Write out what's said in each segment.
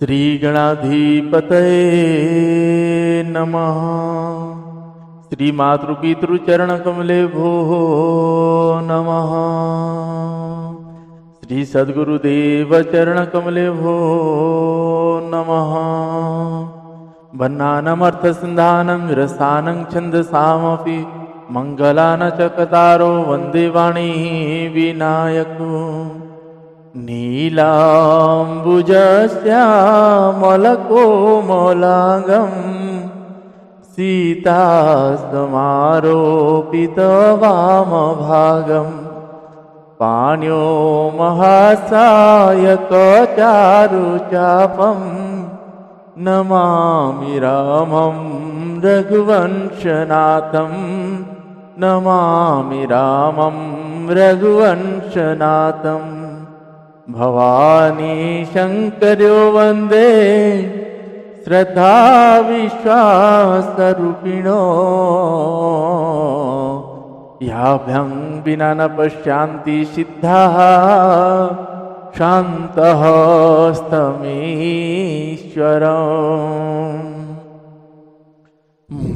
श्री गणाधिपतये नमः। श्री मातृपितृचरण कमलेभ्यो नमः। श्री सद्गुरुदेव चरण कमलेभ्यो नमः। भन्नानमर्थ सिन्धानं रसानं छन्दसामपि मंगलान चकतारो वंदे वाणी विनायको। नीलाम्बुजश्यामलकोमलांगं सीतास्तमारोपितवामभागं पाण्यो महासायकचारुचापं नमामि रामं रघुवंशनाथं नमामि रामं रघुवंशनाथं। भवानी शंकर्यो वंदे श्रद्धा विश्वासरूपिणो। याभ्यं विना न पश्यन्ति सिद्धाः शान्तः स्तमीश्वरम्।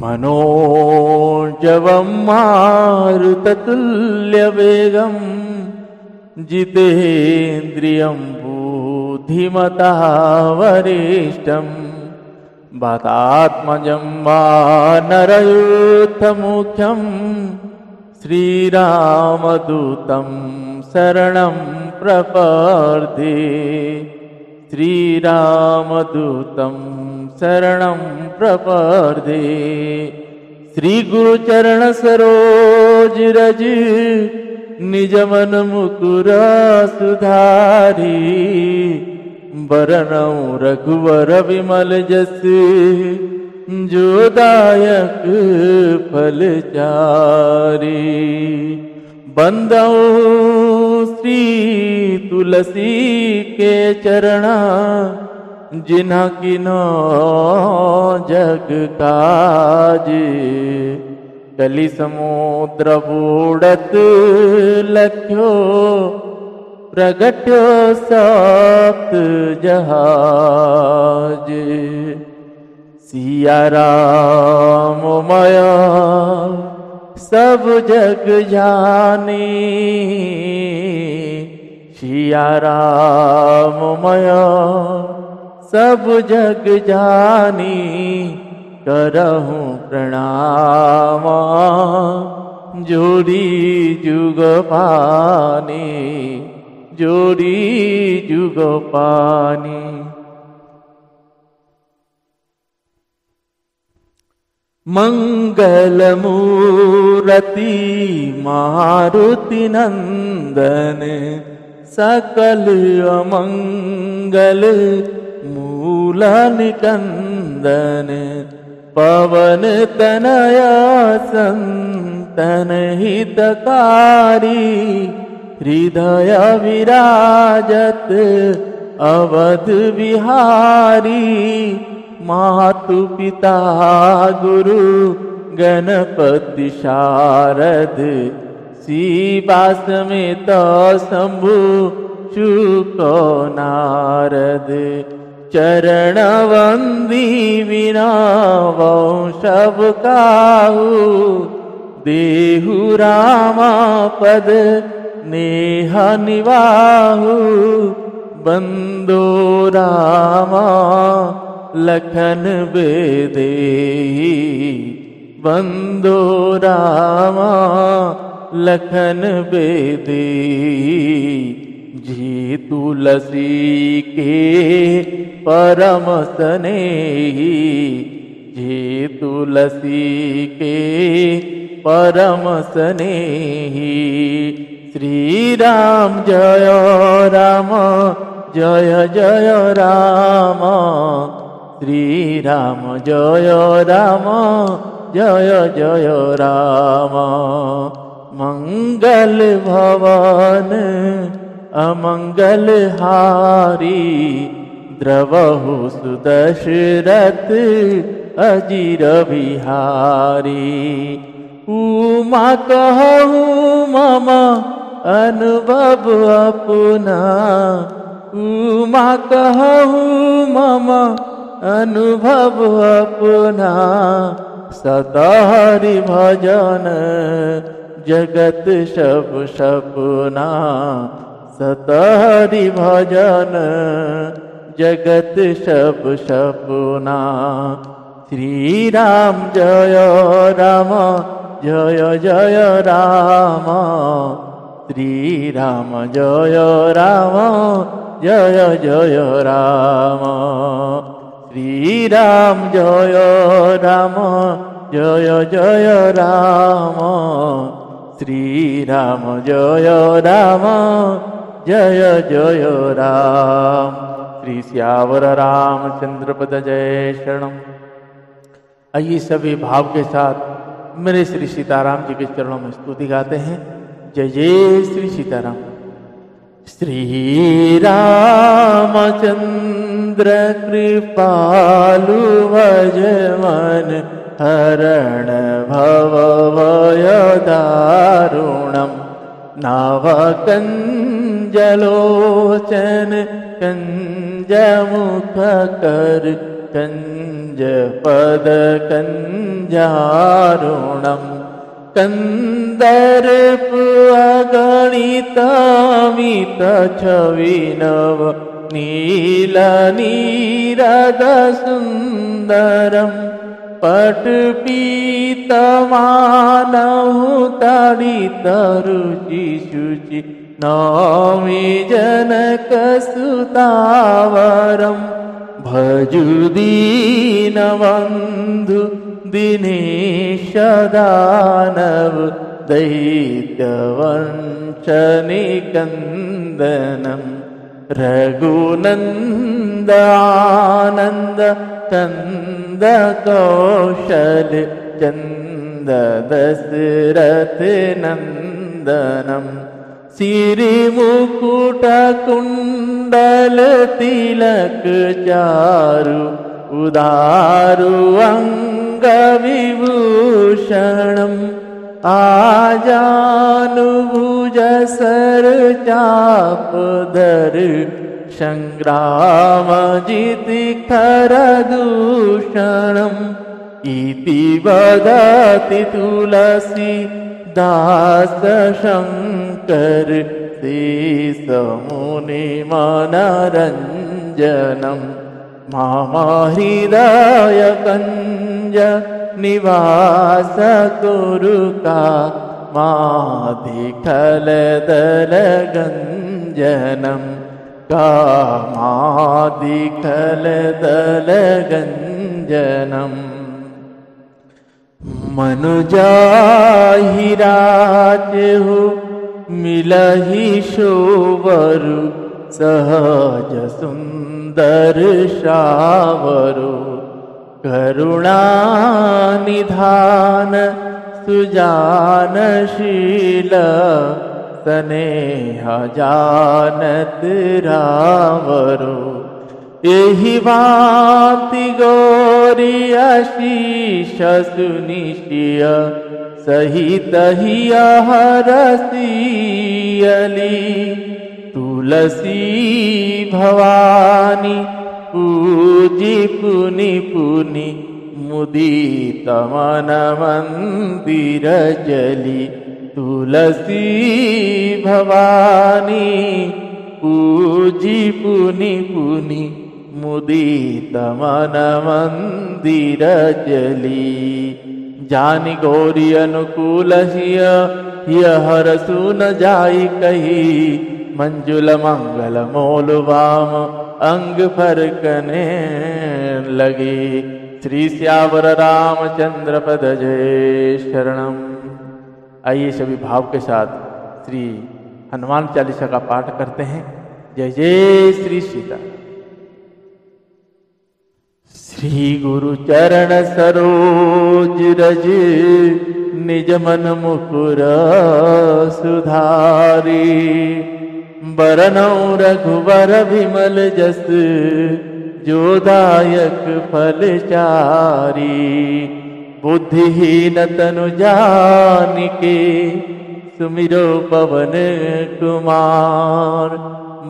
मनोजवं मारुततुल्यवेगं जितेन्द्रियं बुद्धिमतः वरिष्ठं। वातात्मजं वानरयूथमुख्यं श्रीरामदूतं शरणं प्रपद्ये। श्रीरामदूतं शरणं प्रपद्ये। श्री गुरुचरण सरोज रज निजमन मुकुर सुधारी। वरणौ रघुवर विमल जस जोदायक फलचारी। बंदौ श्री तुलसी के चरणा जिन्हा किनो जग काज। कलि समुद्र बूढ़त लख्यो प्रगट्यो सप्त जहाज। सिया राम माया सब जग जानी। सिया राम माया सब जग जानी। करहूँ प्रणाम जोड़ी जुग पानी। जोड़ी जुग पानी। मंगल मूर्ति मारुति नंदन सकल अमंगल मूल निकंदन। पवन तनया संतन हितकारी। हृदय विराजत अवध विहारी। मातु पिता गुरु गणपति शारद। शिवा समेत शंभु शुक नारद। चरण वंदी विना सब काहू। देहु रामा पद नेह निवाहु। बंदो रामा लखन बेदेही। बंदो रामा लखन बेदेही। जी तुलसी के परम स्नेही। जी तुलसी के परम स्नेही। श्री राम जय राम जय जय राम। श्री राम जय राम जय जय राम। मंगल भवन अमंगल हारी। द्रवहु सुदशरथ अजीर बिहारी। उमा कहूँ मम अनुभव अपना। उमा कहूँ मम अनुभव अपना, सदा हरि भजन जगत सब सपना, सदा हरि भजन जगत सब सपना। श्री राम जय राम जय जय राम, श्री राम जय राम जय जय राम, श्री राम जय राम जय जय राम, श्री राम जय राम जय जय राम। श्री सियावर रामचंद्र पद जय शरणम। आइए सभी भाव के साथ मेरे श्री सीताराम जी के चरणों में स्तुति गाते हैं। जय जय श्री सीताराम। श्री रामचंद्र कृपालु भज मन हरण भव भय दारुणम, नव कंजलोचन कंज मुख कर कंज पद कंजारुणम, कंदर्प अगणितमित छविनव नील नीरद सुंदरम, पटपीतमानहु ताडित रुचि शुचि नौमि जनक सुतावरम, भजु दीनबंधु दिनेश दानव दैत्यवंशनिकंदनम, रघुनंद आनंद चंद कौशल चंद दशरथ नंदनम, सिरि मुकुट कुंडल तिलक चारु उदारु अंग विभूषणम, आजानुभुज सर चाप धर संग्राम जिति खर दूषणम, इति वदति तुलसी दास शंकर शेष मुनि मनरंजनम, मम हृदय कंज निवास कुरुका, माधिखल दल गंजनम, कामादिखल दल गंजनम, मनुजाहि राजहु मिलहि शोवरु, सहज सुंदर शावरु, करुणा निधान सुजानशील, स्नेह जानत रावरु, एहि भांति गौरी आशीष सुनिशिय, सहित हिया हरसियली, तुलसी भवानी पूजी पुनि पुनि, मुदित मन मंदिर जली, तुलसी भवानी पूजी पुनि पुनि, मुदित मन मंदिर जली, जानि गौरी अनुकूल हिय हर सुन जाई कही, मंजुल मंगल मोल वाम अंग फरकने लगी। श्री सियावर रामचंद्र पद जय शरणम। आइए सभी भाव के साथ श्री हनुमान चालीसा का पाठ करते हैं। जय जय श्री सीता। श्री गुरु चरण सरोज रज निज मन मुकुर सुधारी, बरनौ रघुबर विमल जस जो दायक फल चारी। बुद्धिहीन तनु जानिके सुमिरो पवन कुमार,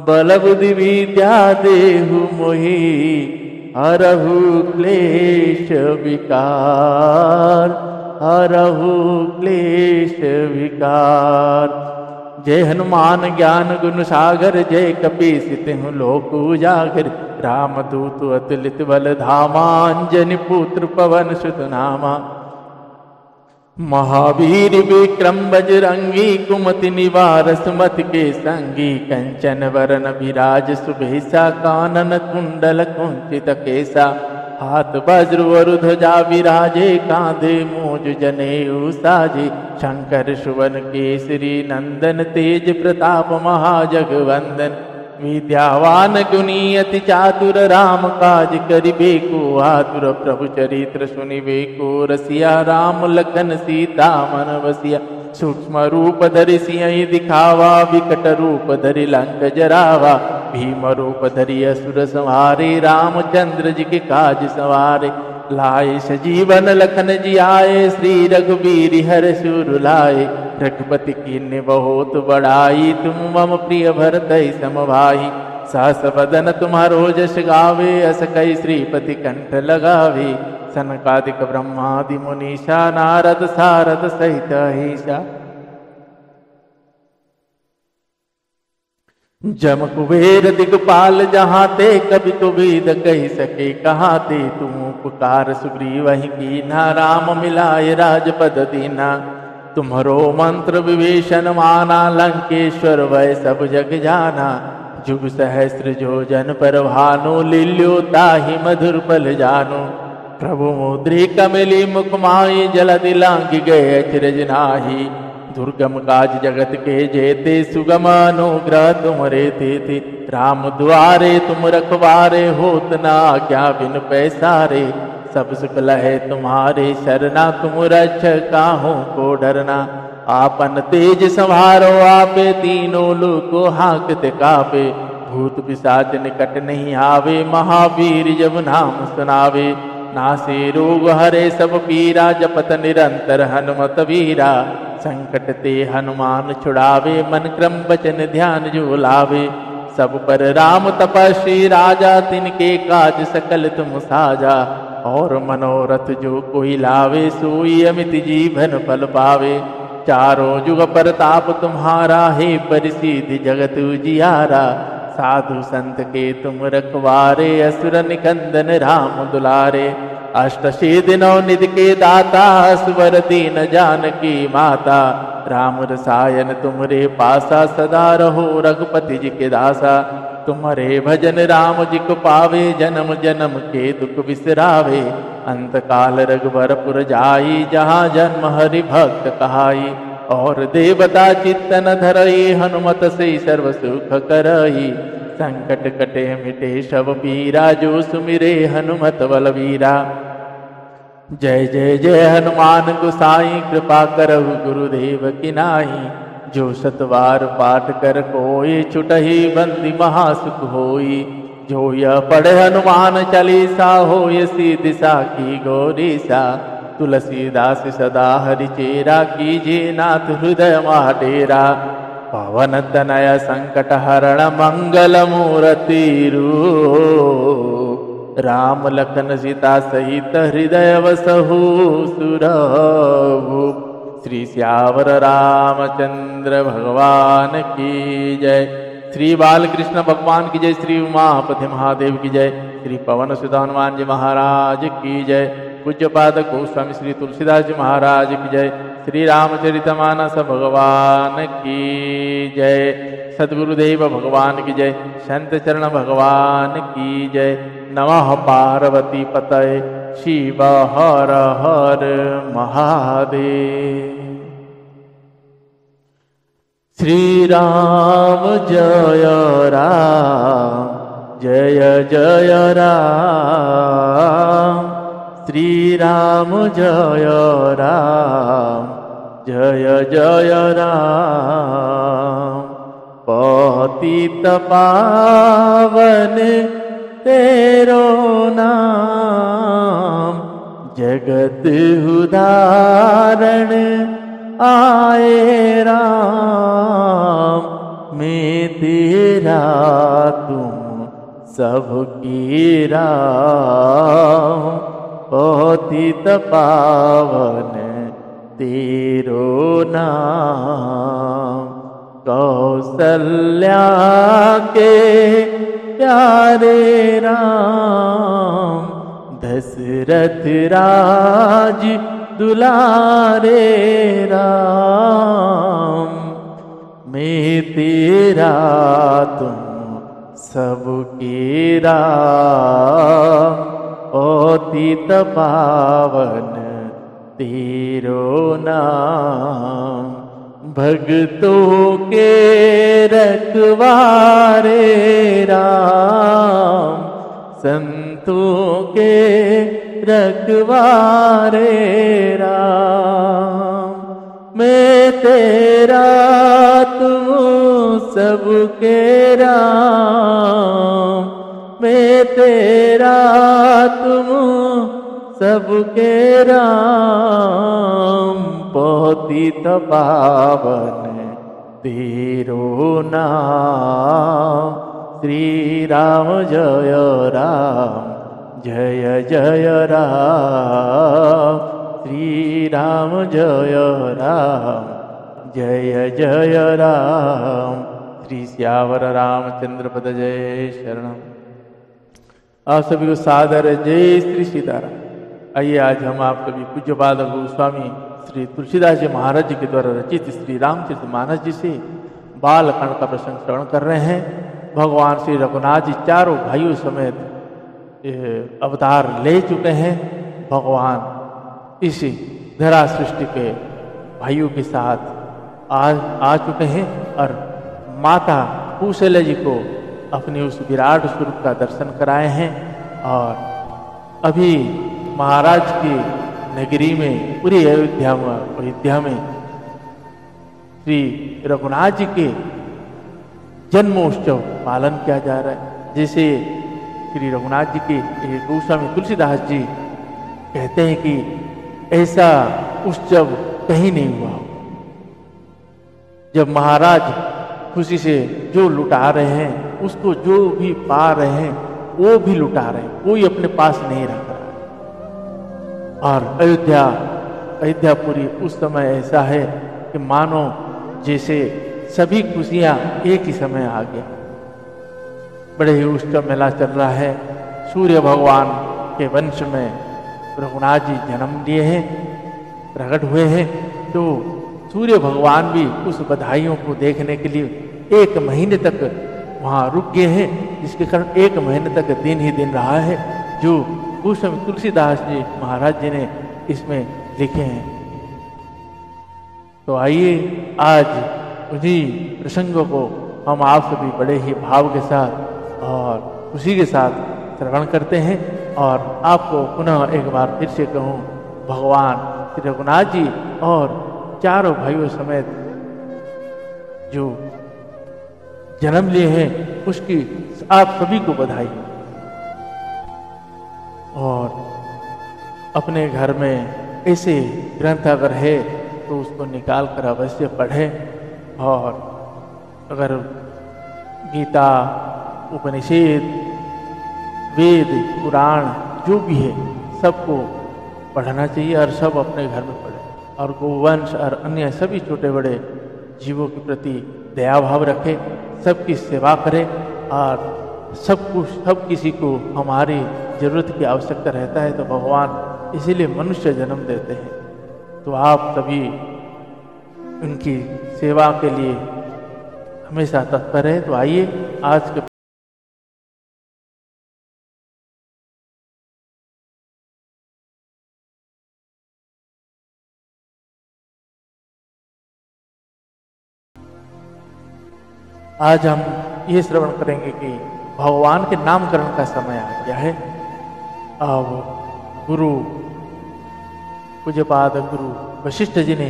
बल बुद्धि विद्या देहु मोहि हरहु क्लेश विकार, हरहु क्लेश विकार। जय हनुमान ज्ञान गुण सागर, जय कपीस तिहुँ लोक उजागर। रामदूत अतुलित बल धामा, अंजनी पुत्र पवन सुत नामा। महावीर विक्रम बजरंगी, कुमति निवार सुमति के संगी। कंचन वरन विराज सुबेसा, कानन कुंडल कुंचित केसा। हाथ वज्र वरु ध्वजा विराजे, कांधे मूज जनेऊ साजे। शंकर सुवन केसरी नंदन, तेज प्रताप महाजगवंदन। विद्यावान गुणी अति चातुर, राम काज करिबेको आतुर। प्रभु चरित्र सुनिबेको रसिया, राम लखन सीता मन बसिया। सूक्ष्म रूप धरि सियहि दिखावा, विकट रूप धरि लंक जरावा। भीम रूप धरि असुर संहारे, रामचंद्र जी के काज सवारे। लाए सजीवन लखन जियाए, श्री रघुबीर हर सुर लाए। रघुपति कीन्ह बहुत बड़ाई, तुम मम प्रिय भरतहि सम भाई। सहस बदन तुम्हारो जस गावे, अस कहि श्रीपति कंठ लगावे। सनकादिक ब्रह्मादि मुनीषा, नारद सारद सहित अहिषा। जम कुबेर दिगपाल जहाँ ते, कवि कोविद कहि सके कहाँ ते। तुम उपकार सुग्रीवहि कीन्हा, राम मिलाए राजपद दीना। तुम्हरो मंत्र विभीषण माना, लंकेश्वर वै सब जग जाना। जुग सहस्त्र जो जन पर भानु, लील्यो ताहि मधुर पल जानु। प्रभु मुद्रिका मिली मुख माही, जलधि लांघि गए अचरज नाही। दुर्गम काज जगत के जेते, सुगम अनुग्रह तुमरे तेते। राम द्वारे तुम रखवारे, होत न आज्ञा बिन पैसारे। सब सुख लहे तुम्हारे शरणा, तुम रक्षक काहू को डरना। आपन तेज संहारो आपे, तीनों लोको हांकते कापे। भूत पिशाच निकट नहीं आवे, महावीर जब नाम सुनावे। नासे रोग हरे सब पीरा, जपत निरंतर हनुमत वीरा। संकट ते हनुमान छुड़ावे, मन क्रम वचन ध्यान जो लावे। सब पर राम तपस्वी राजा, तिनके काज सकल तुम साजा। और मनोरथ जो कोई लावे, सोई अमित जीवन फल पावे। चारों जुग परताप तुम्हारा, हे परिसिद्धि जगत उजियारा। साधु संत के तुम रखवारे, असुर निकंदन राम दुलारे। अष्ट सिद्धि नौ निधि के दाता, सुवर दीन जानकी माता। राम रसायन तुमरे पासा, सदा रहो रघुपति जी के दासा। तुम्हारे भजन राम जी को पावे, जन्म जन्म के दुख बिसरावे। अंत काल रघुबरपुर जाई, जहाँ जन्म हरि भक्त कहाई। और देवता चित्तन धरई, हनुमत से सर्व सुख करई। संकट कटे मिटे सब पीरा, जो सुमिरे हनुमत बलवीरा। जय जय जय हनुमान गोसाई, कृपा करहु गुरुदेव की नाई। जो सतवार पाठ कर कोई, छुटहि बंदी महासुख होई। जो यह पढ़े हनुमान चालीसा, होय सिद्धि साखी गौरीसा। तुलसीदास सदा हरिचेरा, कीजे नाथ हृदय डेरा। पवन तनय संकट हरण, मंगल मूर्ति रूप। राम लखन सीता सहित, हृदय वसहु सुरभूप। श्री श्यावर रामचंद्र भगवान की जय। श्री बालकृष्ण भगवान की जय। श्री उमापति महादेव की जय। श्री पवन सुत हनुमान जी महाराज की जय। पूज्यपाद गोस्वामी श्री तुलसीदास जी महाराज की जय। श्री रामचरितमानस भगवान की जय। सद्गुरुदेव भगवान की जय। संत चरण भगवान की जय। नमः पार्वती पतये, शिव हर हर महादेव। श्री राम जय राम, जय जय राम। श्री राम जय राम, जय जय राम। पतित पावन तेरो नाम, जगत उदाहरण आए राम। मैं तेरा तुम सबकी राम, पतित पावन तेरो नाम। कौसल्या के प्यारे राम, दशरथ राज दुलारे राम। मैं तेरा तुम सबके राम, पतित पावन तेरो नाम। भक्तों के रखवारे राम, संतों के रखवारे राम। मैं तेरा तुम सबके राम, मैं तेरा तुम सबके राम। पतित पावन तेरो नाम। श्री राम जय राम, जय जय राम। श्री राम जय राम, जय जय राम। श्री श्यावर रामचंद्र पद जय शरणम। आप सभी को सादर जय श्री सीताराम। आइए आज हम आप सभी पूज्यपाद गोस्वामी श्री तुलसीदास जी महाराज जी के द्वारा रचित श्री रामचरित मानस जी से बालकांड का प्रसंग श्रवण कर रहे हैं। भगवान श्री रघुनाथ जी चारों भाइयों समेत अवतार ले चुके हैं। भगवान इस धरा सृष्टि के भाइयों के साथ आ चुके हैं और माता कौशल्या जी को अपने उस विराट स्वरूप का दर्शन कराए हैं। और अभी महाराज की नगरी में, पूरी अयोध्या में श्री रघुनाथ जी के जन्मोत्सव पालन किया जा रहा है। जैसे श्री रघुनाथ जी के गोस्वामी तुलसीदास जी कहते हैं कि ऐसा उत्सव कहीं नहीं हुआ। जब महाराज खुशी से जो लुटा रहे हैं, उसको जो भी पा रहे हैं वो भी लुटा रहे हैं, कोई अपने पास नहीं रख रहा। और अयोध्यापुरी उस समय ऐसा है कि मानो जैसे सभी खुशियां एक ही समय आ गया। बड़े ही उत्सव मेला चल रहा है। सूर्य भगवान के वंश में रघुनाथ जी जन्म लिए हैं, प्रकट हुए हैं। तो सूर्य भगवान भी उस बधाइयों को देखने के लिए 1 महीने तक वहाँ रुक गए हैं, जिसके कारण 1 महीने तक दिन ही दिन रहा है, जो गोस्वामी तुलसीदास जी महाराज जी ने इसमें लिखे हैं। तो आइए आज उन्हीं प्रसंगों को हम आप सभी बड़े ही भाव के साथ और खुशी के साथ श्रवण करते हैं। और आपको पुनः एक बार फिर से कहूँ, भगवान श्री रघुनाथ जी और चारों भाइयों समेत जो जन्म लिए हैं उसकी आप सभी को बधाई। और अपने घर में ऐसे ग्रंथ अगर है तो उसको निकाल कर अवश्य पढ़ें। और अगर गीता, उपनिषद, वेद, पुराण जो भी है सबको पढ़ना चाहिए और सब अपने घर में पढ़ें। और गोवंश और अन्य सभी छोटे बड़े जीवों के प्रति दया भाव रखें, सबकी सेवा करें। और सब किसी को हमारी जरूरत की आवश्यकता रहता है, तो भगवान इसीलिए मनुष्य जन्म देते हैं। तो आप सभी उनकी सेवा के लिए हमेशा तत्पर है। तो आइए आज के आज हम ये श्रवण करेंगे कि भगवान के नामकरण का समय आ गया है। अब गुरु पूज्यपाद गुरु वशिष्ठ जी ने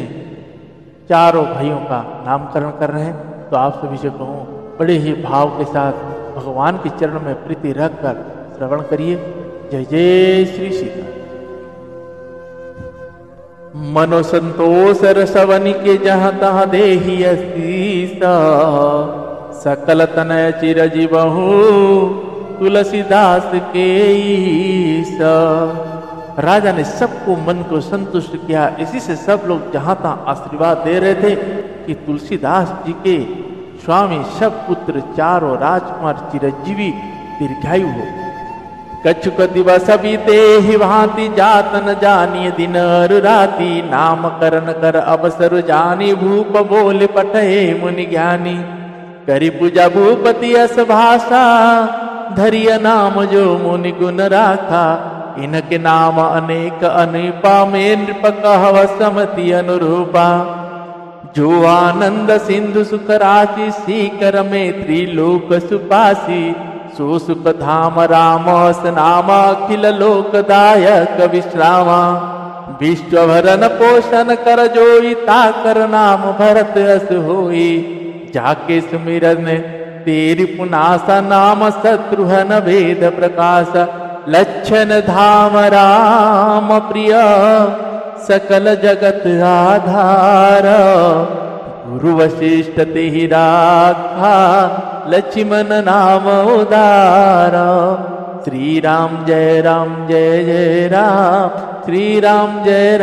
चारों भाइयों का नामकरण कर रहे हैं। तो आप सभी से कहूँ, बड़े ही भाव के साथ भगवान के चरण में प्रीति रख कर श्रवण करिए। जय जय श्री सीता। मनो संतोष रसवनि के जहाँ तहाँ देहि असीसा, सकल तनय चिरजीवहु तुलसीदास के ईस। राजा ने सबको मन को संतुष्ट किया। इसी से सब लोग जहां तहां आशीर्वाद दे रहे थे कि तुलसीदास जी के स्वामी सब पुत्र चारों राजकुमार चिरंजीवी दीर्घायु हो। कछुक दिवस बीते ही भांति जात न जानिए दिन राति, नामकरण कर अवसर जानी भूप बोल पठे मुनि ज्ञानी। करी पूजा भूपति अस भाषा, धरिय नाम जो मुनि गुण राखा। इनके नाम अनेक अनुपा, में नृप कहव समति अनुरूपा। जो आनंद सिंधु सुख राशि, सीकर में त्रिलोक सुपासी। सो सुख धाम राम नामा, अखिल लोकदायक विश्रामा। विश्वभरन पोषण कर जोई, ताकर नाम भरत अस होई। जाके सुमिरन तेरी पुनासा, नाम शत्रुघ्न भेद प्रकाश। लक्षण धाम राम प्रिय, सकल जगत आधार। गुरु वशिष्ठ तेहि राखा, लक्ष्मण नाम उदार। श्री राम जय जय राम, श्री राम जय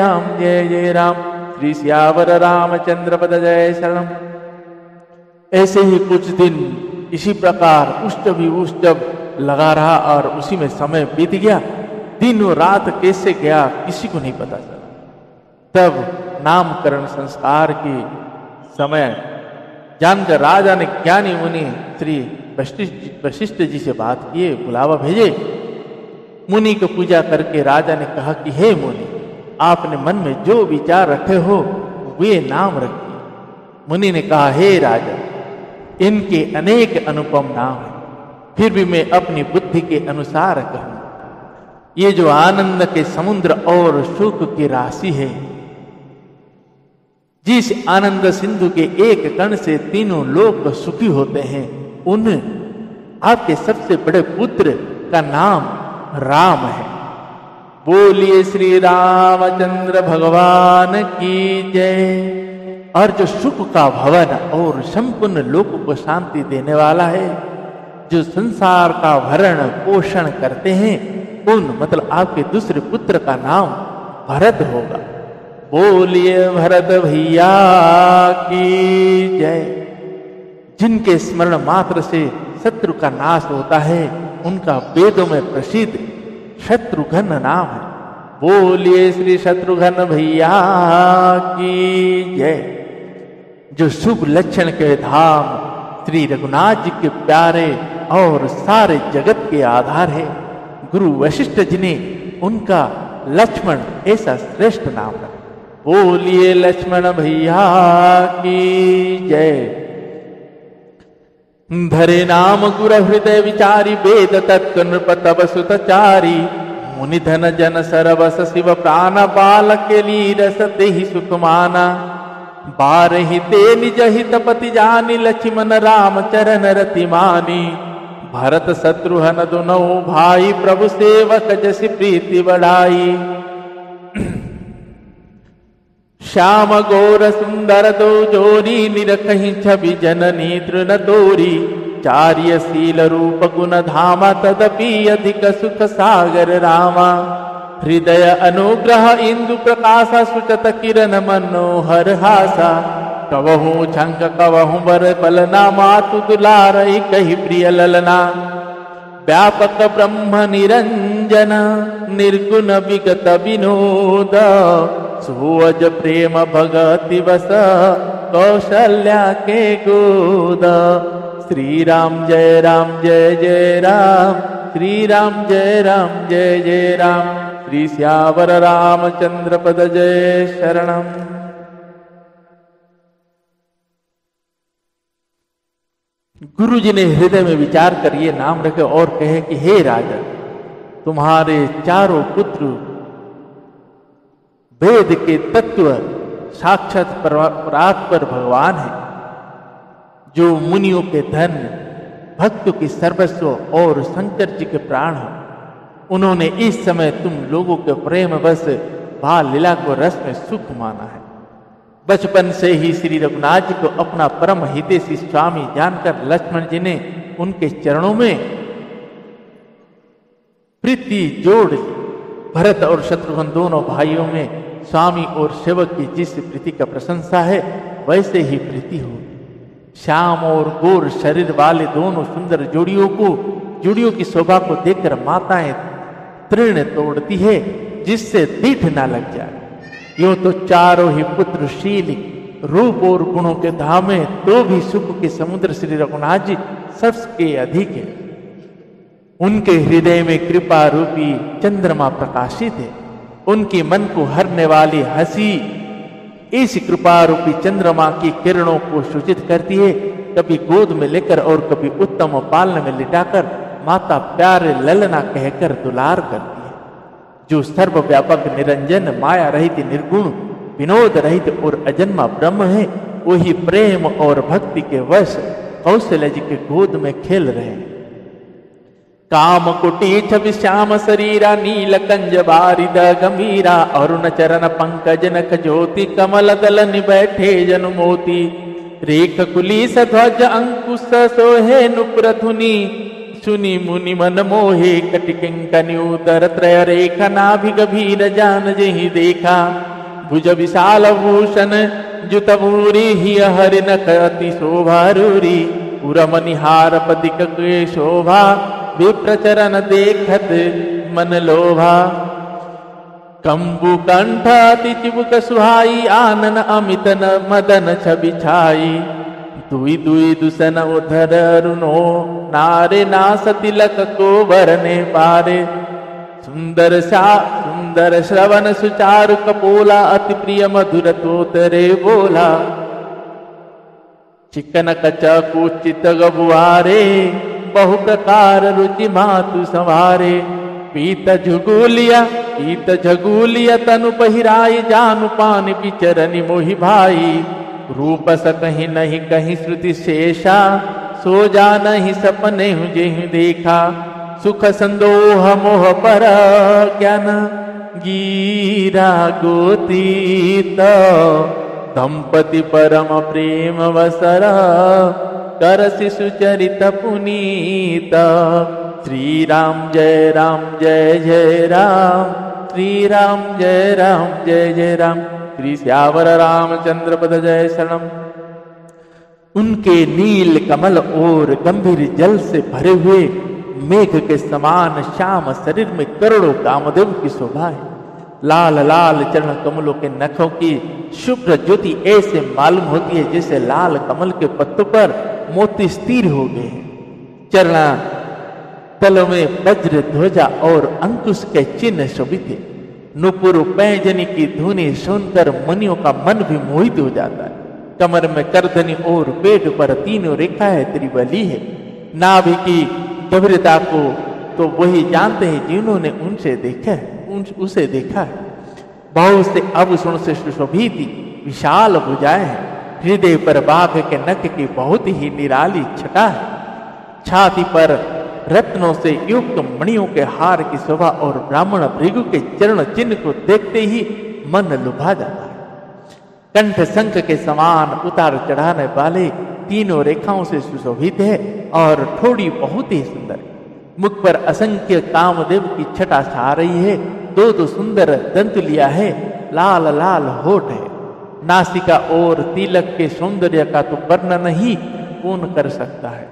जय राम। श्री सियावर रामचंद्र पद जय शरणम। ऐसे ही कुछ दिन इसी प्रकार उष्टभ ही उष्टभ लगा रहा और उसी में समय बीत गया। दिन और रात कैसे गया किसी को नहीं पता चला। तब नामकरण संस्कार की समय जानकर राजा ने ज्ञानी मुनि श्री वशिष्ठ जी से बात किए, बुलावा भेजे। मुनि को पूजा करके राजा ने कहा कि हे मुनि, आपने मन में जो विचार रखे हो वे नाम रखिए। मुनि ने कहा, हे राजा, इनके अनेक अनुपम नाम हैं, फिर भी मैं अपनी बुद्धि के अनुसार कहूं। ये जो आनंद के समुद्र और सुख की राशि है, जिस आनंद सिंधु के एक कण से तीनों लोग सुखी होते हैं, उन आपके सबसे बड़े पुत्र का नाम राम है। बोलिए श्री रामचंद्र भगवान की जय। और जो सुख का भवन और संपूर्ण लोक को शांति देने वाला है, जो संसार का भरण पोषण करते हैं, उन मतलब आपके दूसरे पुत्र का नाम भरत होगा। बोलिए भरत भैया की जय। जिनके स्मरण मात्र से शत्रु का नाश होता है, उनका वेदों में प्रसिद्ध शत्रुघ्न नाम है। बोलिए श्री शत्रुघ्न भैया की जय। जो शुभ लक्षण के धाम श्री रघुनाथ जी के प्यारे और सारे जगत के आधार है, गुरु वशिष्ठ जी ने उनका लक्ष्मण ऐसा श्रेष्ठ नाम रखा। बोलिए लक्ष्मण भैया की जय। धरे नाम गुर हृदय विचारी, वेद तत्व नृप तब सुतचारी। मुनि धन जन सरवस शिव प्राण, बालक के लीरस देहि सुख माना। बारहि ते निज हित पति जानी, लक्ष्मण राम चरण रति मानी। भरत शत्रुघ्न दुनौ भाई, प्रभु सेवक जसि प्रीति बढ़ाई। श्याम गौर सुंदर दो जोरी, निरखहि छवि जननी तृण तोरी। चार्य शील रूप गुण धामा, तदपि अधिक सुख सागर रामा। हृदय अनुग्रह इंदु प्रकाशा, सुचत किरण मनोहर हासा। कवहु छंक कवहु बर पलना, मातु दुलारई कही प्रिय ललना। व्यापक ब्रह्म निरंजन, निर्गुण विगत विनोद। सुअज प्रेम भगति बस, कौशल्या के गोद। श्री राम जय राम, श्री राम जय जय राम। श्री सियावर रामचंद्र पद जय शरणम। गुरु जी ने हृदय में विचार कर ये नाम रखे और कहे कि हे राजा, तुम्हारे चारों पुत्र वेद के तत्व साक्षात परात्पर भगवान है, जो मुनियों के धन, भक्तों की सर्वस्व और शंकर जी के प्राण हो। उन्होंने इस समय तुम लोगों के प्रेम बस बाल लीला को रस में सुख माना है। बचपन से ही श्री रघुनाथ जी को अपना परम हितैषी स्वामी जानकर लक्ष्मण जी ने उनके चरणों में प्रीति जोड़ ली। भरत और शत्रुघ्न दोनों भाइयों में स्वामी और सेवक की जिस प्रीति का प्रशंसा है वैसे ही प्रीति हो। श्याम और गोर शरीर वाले दोनों सुंदर जोड़ियों की शोभा को देखकर माताएं तृण तोड़ती है जिससे दीठ ना लग जाए। यूं तो चारों ही पुत्रशील रूप और गुणों के धामे तो भी सुख के समुद्र श्री रघुनाथ जी सबके अधिक है। उनके हृदय में कृपा रूपी चंद्रमा प्रकाशित है। उनकी मन को हरने वाली हंसी इस कृपा रूपी चंद्रमा की किरणों को सूचित करती है। कभी गोद में लेकर और कभी उत्तम पालन में लिटाकर माता प्यारे ललना कहकर दुलार करती है। जो सर्वव्यापक निरंजन माया रहित निर्गुण विनोद रहित और अजन्मा ब्रह्म है वही प्रेम और भक्ति के वश कौशल्य जी के गोद में खेल रहे हैं। काम कुटी छवि श्याम शरीरा नील कंज बारिद गंभीरा अरुण चरण पंकज नख ज्योति कमल दलन बैठे जन मोती रेख कुली ध्वज अंकुश सोहे नुपुर धुनी सुनी मुनि मन मोहे कटिकिंकनि उदर त्रय रेखा नाभि गभीर जान जहि देखा भुज विशाल भूषण जुत भूरी ही हरि नख अति शोभा रूरी पुरमनिहार पदिक के शोभा विप्रचरण देखत मन लोभा कंबु कंठ अति चिबुक सुहाई आनन अमित मदन छवि छाई दुई दुई दुसन उधर अरुणो नारे नास तिलक को वरने पारे सुंदर श्रवण सुचारु कपोला अति प्रिय मधुर तोतरे बोला चिकन कचा कुचित गबुआरे बहु प्रकार रुचि मातु संवारे पीत झगुलिया तनु पहिराई जानु पान बिचरनि मोहि भाई रूप सकहि नहीं कहीं श्रुति शेषा सो जा नहीं सपने हूँ जेहु देखा सुख संदोह मोह पर ज्ञान गीरा गोतीत दंपति परम प्रेम वसर कर शिशु चरित पुनीत श्री राम जय जय राम श्री राम जय जय राम श्री श्यावर रामचंद्र पद जय शरणम। उनके नील कमल और गंभीर जल से भरे हुए मेघ के समान श्याम शरीर में करोड़ों कामदेव की शोभा है। लाल लाल चरण कमलों के नखों की शुभ्र ज्योति ऐसे मालूम होती है जैसे लाल कमल के पत्तों पर मोती स्थिर हो गए। चरणा तलों में वज्र ध्वजा और अंकुश के चिन्ह शोभित है। नुपुर पैंजनी की धुनी सुनकर मुनियों का मन भी मोहित हो जाता है। कमर में करधनी और पेट पर तीनों रेखाएं त्रिबली है। नाभि की गंभीरता को तो वही जानते हैं जिन्होंने उसे देखा है। बहुत से आभूषणों से सुशोभित विशाल भुजाएं हैं। हृदय पर बाघ के नख की बहुत ही निराली छटा है। छाती पर रत्नों से युक्त मणियों के हार की शोभा और ब्राह्मण भृगु के चरण चिन्ह को देखते ही मन लुभा जाता है। कंठ शंख के समान उतार चढ़ाने वाले तीनों रेखाओं से सुशोभित है और ठोड़ी बहुत ही सुंदर। मुख पर असंख्य कामदेव की छटा छा रही है। दो सुंदर दंतलिया है। लाल लाल होठ है। नासिका और तिलक के सौंदर्य का तो वर्णन ही कौन कर सकता है।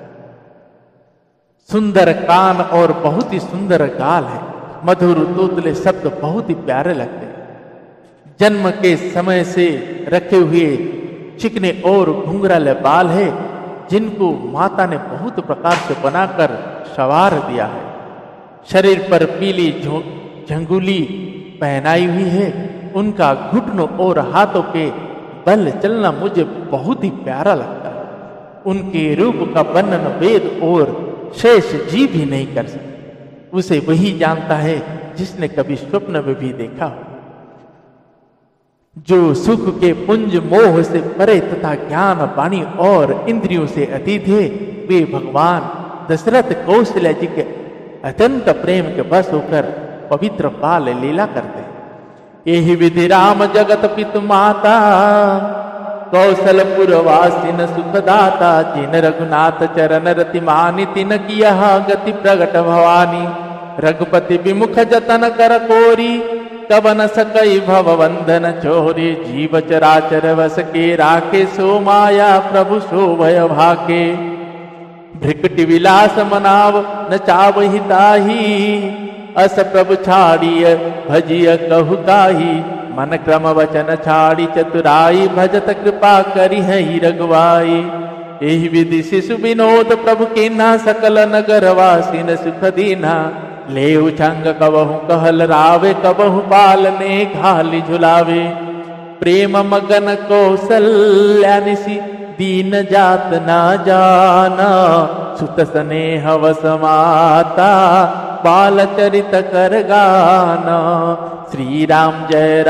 सुंदर कान और बहुत ही सुंदर गाल है। मधुर तोतले शब्द बहुत ही प्यारे लगते हैं। जन्म के समय से रखे हुए चिकने और घुंघराले बाल है जिनको माता ने बहुत प्रकार से बनाकर सवार दिया है। शरीर पर पीली झंगुली पहनाई हुई है। उनका घुटनों और हाथों के बल चलना मुझे बहुत ही प्यारा लगता है। उनके रूप का वर्णन वेद और शेष जीव भी नहीं कर सकते। उसे वही जानता है जिसने कभी स्वप्न में भी देखा हो। जो सुख के पुंज मोह से परे तथा ज्ञान वाणी और इंद्रियों से अतीत है वे भगवान दशरथ कौशल्य जी के अत्यंत प्रेम के बस होकर पवित्र बाल लीला करते हैं। एहि विधि राम जगत पितु माता, कौशलपुर वासिन सुखदाता। जिन रघुनाथ चरण रति मानि, तिन कियह गति प्रगट भवानी। रघुपति विमुख जतन कर कोरी, कवन सकई भव बंधन छोरी। जीव चराचर वस के राखे, सो माया प्रभु सो भय भाके। भृकुटि विलास मनाव न चावहि ताही, अस प्रभु छाड़िय भजिय कहु काही। मन क्रम वचन छाड़ी चतुराई, भजत कृपा करि हई रघुवाई। एहि विधि शिशु विनोद प्रभु कीन्हा, सकल नगर वासिन सुख दीन्हा। लेउ छंग कबहु कहल रावे, कबहु पालने घाली झुलावे। प्रेम मगन कौशल्या निसि, दीन जात ना जाना। सुत स्नेह वस माता, बाल चरित कर गाना। श्री राम जय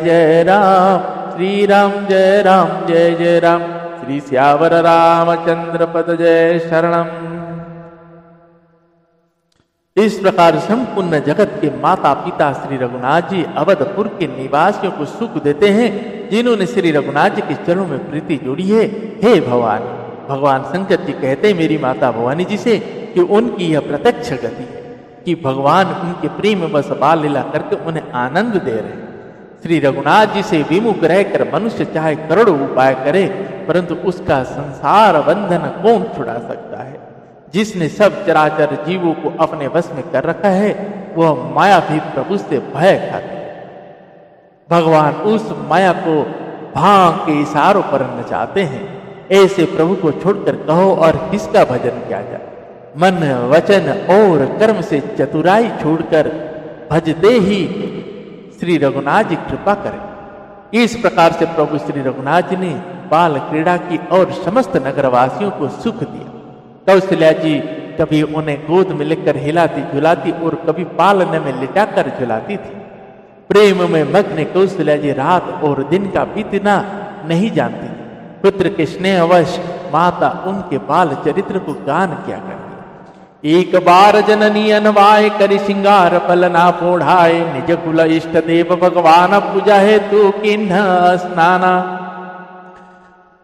जय राम, श्री राम जय जय राम। श्री श्यावर रामचंद्र पद जय शरणम। इस प्रकार संपूर्ण जगत के माता पिता श्री रघुनाथ जी अवधपुर के निवासियों को सुख देते हैं, जिन्होंने श्री रघुनाथ जी के चरणों में प्रीति जोड़ी है। हे भवानी, भगवान शंकर जी कहते मेरी माता भवानी जी से कि उनकी यह प्रत्यक्ष गति है कि भगवान उनके प्रेम बस बाल लीला करके उन्हें आनंद दे रहे हैं। श्री रघुनाथ जी से विमुख रहकर मनुष्य चाहे करोड़ों उपाय करे, परंतु उसका संसार बंधन कौन छुड़ा सकता है। जिसने सब चराचर जीवों को अपने वश में कर रखा है, वह मायावीत प्रभु से भय खाते हैं। भगवान उस माया को भांग के इशारों पर नचाते हैं। ऐसे प्रभु को छोड़कर कहो और किसका भजन किया जाए। मन वचन और कर्म से चतुराई छोड़कर भजते ही श्री रघुनाथ जी कृपा करें। इस प्रकार से प्रभु श्री रघुनाथ जी ने बाल क्रीड़ा की और समस्त नगरवासियों को सुख दिया। कौशल्या जी कभी उन्हें गोद में लेकर हिलाती झुलाती और कभी पालने में लिटाकर झुलाती थी। प्रेम में मग्न कौशल्या जी रात और दिन का बीतना नहीं जानती थी। पुत्र के स्नेहवश माता उनके बाल चरित्र को गान किया करती। एक बार जननी अनवाय करि सिंगार पलना पोढ़ाए। निज कुल इष्ट देव भगवान पूजा है तू किन्ह स्नाना।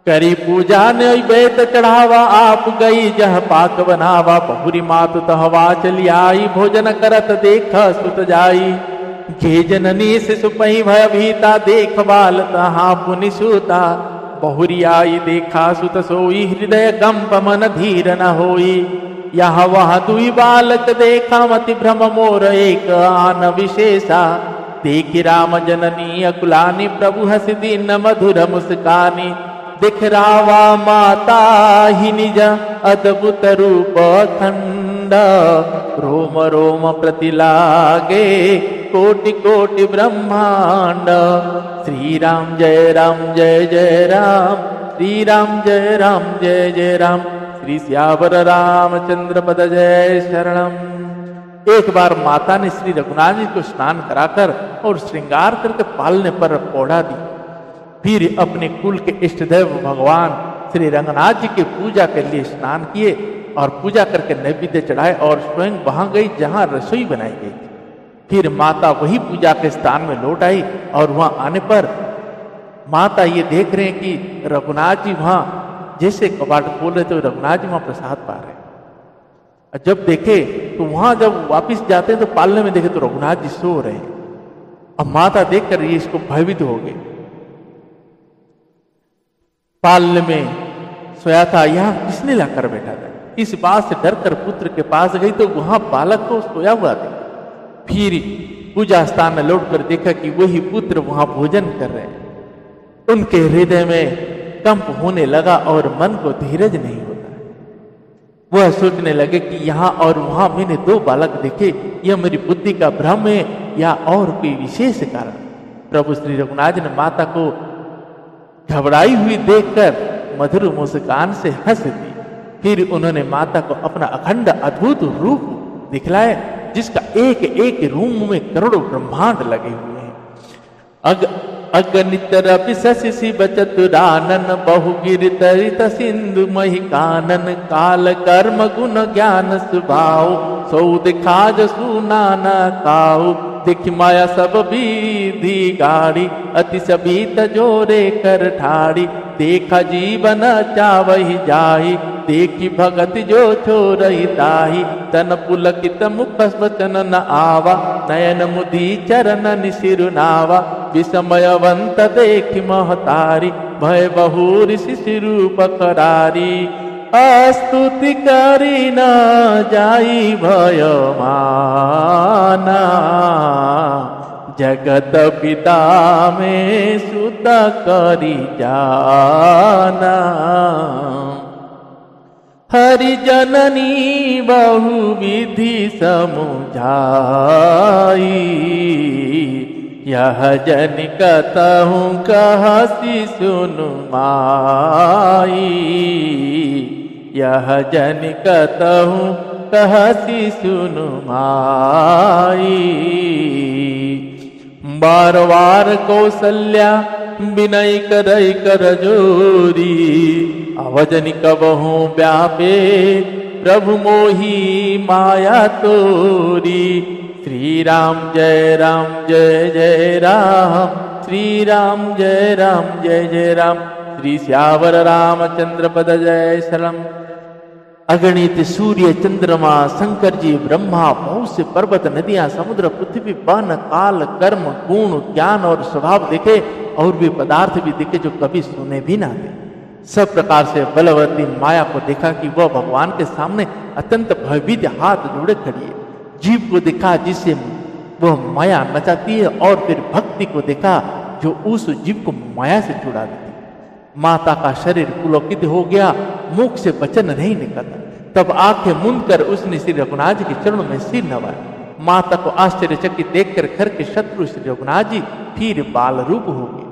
करी पूजा नैवेद चढ़ावा आप गई जह पाक बनावा। बहुरी मातु तहवा चली आई भोजन करत देख सुत जाई। घे जननी से सुपई भय भीता देख बाल तहाँ पुनि सूता। बहुरी आई देखा सुत सोई हृदय कंप मन धीर न होई। यहाँ वहाँ दुई बालक देखा मति भ्रम मोर एक आन विशेषा। देखी राम जननी अकुलानी प्रभु हस दीन मधुर मुस्कानी। दिख रावा माता ही निज अद्भुत रूप खंड। रोम रोम प्रति लागे कोटि कोटि ब्रह्मांड। श्री राम जय जय राम, श्री राम जय जय राम। श्री श्यावर रामचंद्र पद जय शरणम। एक बार माता ने श्री रघुनाथ जी को स्नान कराकर और श्रृंगार करके पालने पर पौड़ा दी। फिर अपने कुल के इष्ट देव भगवान श्री रंगनाथ जी के पूजा के लिए स्नान किए और पूजा करके नैवेद्य चढ़ाए और स्वयं वहां गई जहां रसोई बनाई गई थी। फिर माता वही पूजा के स्थान में लौट आई और वहां आने पर माता ये देख रहे हैं कि रघुनाथ जी वहां जैसे कपाट खोल रहे थे, रघुनाथ जी वहां प्रसाद पा रहे हैं। जब देखे तो वहां जब वापिस जाते हैं तो पालने में देखे तो रघुनाथ जी सो रहे हैं। अब माता देखकर ये इसको भयभीत हो गए। पालने में सोया था, यहाँ किसने लाकर बैठा था। इस बात से डरकर पुत्र के पास गई तो वहां बालक को सोया हुआ था। फिर पूजा स्थान में लौटकर देखा कि वही पुत्र वहां भोजन कर रहे हैं। उनके हृदय में कंप होने लगा और मन को धीरज नहीं होता। वह सोचने लगे कि यहाँ और वहां मैंने दो बालक देखे, यह मेरी बुद्धि का भ्रम है या और कोई विशेष कारण। प्रभु श्री रघुनाथ ने माता को घबराई हुई देखकर मधुर मुस्कान से हंस दी। फिर उन्होंने माता को अपना अखंड अद्भुत रूप दिखलाया, जिसका एक एक रूम में करोड़ों ब्रह्मांड लगे हुए हैं। अगणित रवि शशि शिव चतुरानन बहुगिर तरित सिंधु मही कानन। काल कर्म गुण ज्ञान स्वभाव सौ दिखाज सुनाना काऊ। देखी माया सब विधि गाड़ी, अति सभी तजोरे कर ठाड़ी। देखा जीवन चावही जाही, देखी भगत जो छोरही ताही। तन पुलकित मुख वचन न आवा, नयन मुदी चरण निसिरुनावा। विस्मयवंत देखी महतारी, भय बहु ऋषि सिरूप करारी। स्तुति करी न जाई भय माना, जगत पिता में सुत करी जाना। हरि जननी बहु विधि समुझाई, यह जन कतहु कहसी सुनु माई। यह जन कतहु कहसी सुनु माई। बार बार कौशल्या विनय करई कर जोरी, अवजन कबहु व्यापे प्रभु मोही माया तोरी। श्री राम जय जय राम, श्री राम जय जय राम। श्री श्यावर रामचंद्र पद जय शरणम। अगणित सूर्य चंद्रमा शंकर जी ब्रह्मा बहुत से पर्वत नदियां समुद्र पृथ्वी वन काल कर्म गुण ज्ञान और स्वभाव देखे, और भी पदार्थ भी देखे जो कभी सुने भी ना थे। सब प्रकार से बलवती माया को देखा कि वह भगवान के सामने अत्यंत भयभीत हाथ जोड़े खड़ी है। जीव को देखा जिससे वह माया नचाती है, और फिर भक्ति को देखा जो उस जीव को माया से छुड़ा देती। माता का शरीर पुलकित हो गया, मुख से वचन नहीं निकलता। तब आंखें मूंद कर उसने श्री रघुनाथ जी के चरणों में सिर नवाया। माता को आश्चर्यचकित देखकर घर के शत्रु श्री रघुनाथ जी फिर बाल रूप हो गए।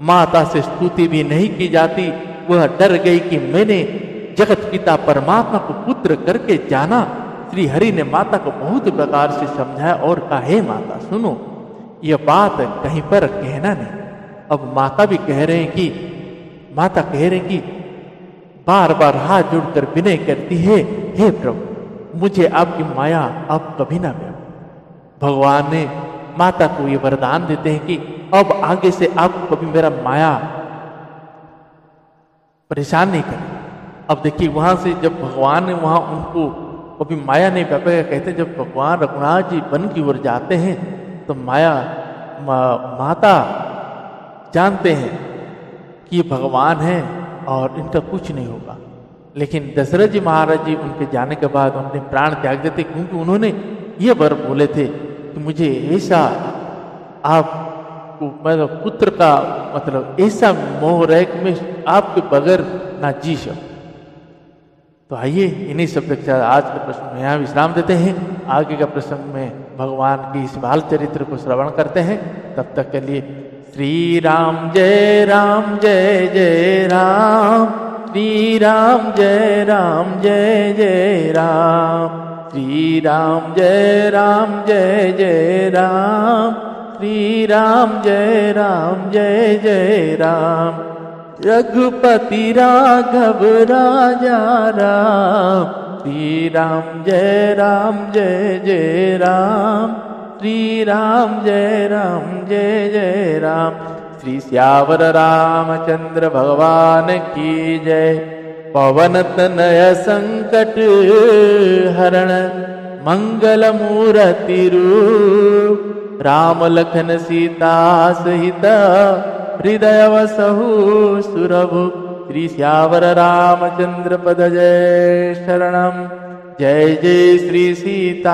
माता से स्तुति भी नहीं की जाती। वह डर गई कि मैंने जगत पिता परमात्मा को पुत्र करके जाना। श्री हरि ने माता को बहुत प्रकार से समझाया और कहा, हे माता सुनो, यह बात कहीं पर कहना नहीं। अब माता भी कह रहे हैं कि बार बार हाथ जोड़कर विनय करती है, हे प्रभु मुझे आपकी माया अब कभी ना मिले। भगवान ने माता को ये वरदान देते हैं कि अब आगे से आपको कभी मेरा माया परेशान नहीं करे। अब देखिए वहां से जब भगवान ने वहां उनको कभी माया नहीं व्यापेगा, कहते जब भगवान रघुनाथ जी वन की ओर जाते हैं तो माता जानते हैं कि भगवान है और इनका कुछ नहीं होगा। लेकिन दशरथ जी महाराज जी उनके जाने के बाद उन्होंने प्राण त्याग देते, क्योंकि उन्होंने ये वर बोले थे कि मुझे ऐसा आपको मतलब पुत्र का मतलब ऐसा मोह रहे कि मैं आपके बगैर ना जी सकूं। तो आइए इन्हीं शब्द के साथ आज के प्रश्न में यहाँ विश्राम देते हैं। आगे का प्रसंग में भगवान की इस बाल चरित्र को श्रवण करते हैं। तब तक के लिए श्री राम जय जय राम, श्री राम जय जय राम, श्री राम जय जय राम, श्री राम जय जय राम। रघुपति राघव राजा राम, श्री राम जय जय राम, श्री राम जय जय राम। श्री श्यावर रामचंद्र भगवान की जय। पवन तनय संकट हरण मंगल मूर्ति रूप, राम लखन सीता सहित हृदय वसहु सुरभु। श्री श्यावर रामचंद्र पद जय शरणम। जय जय श्री सीताराम।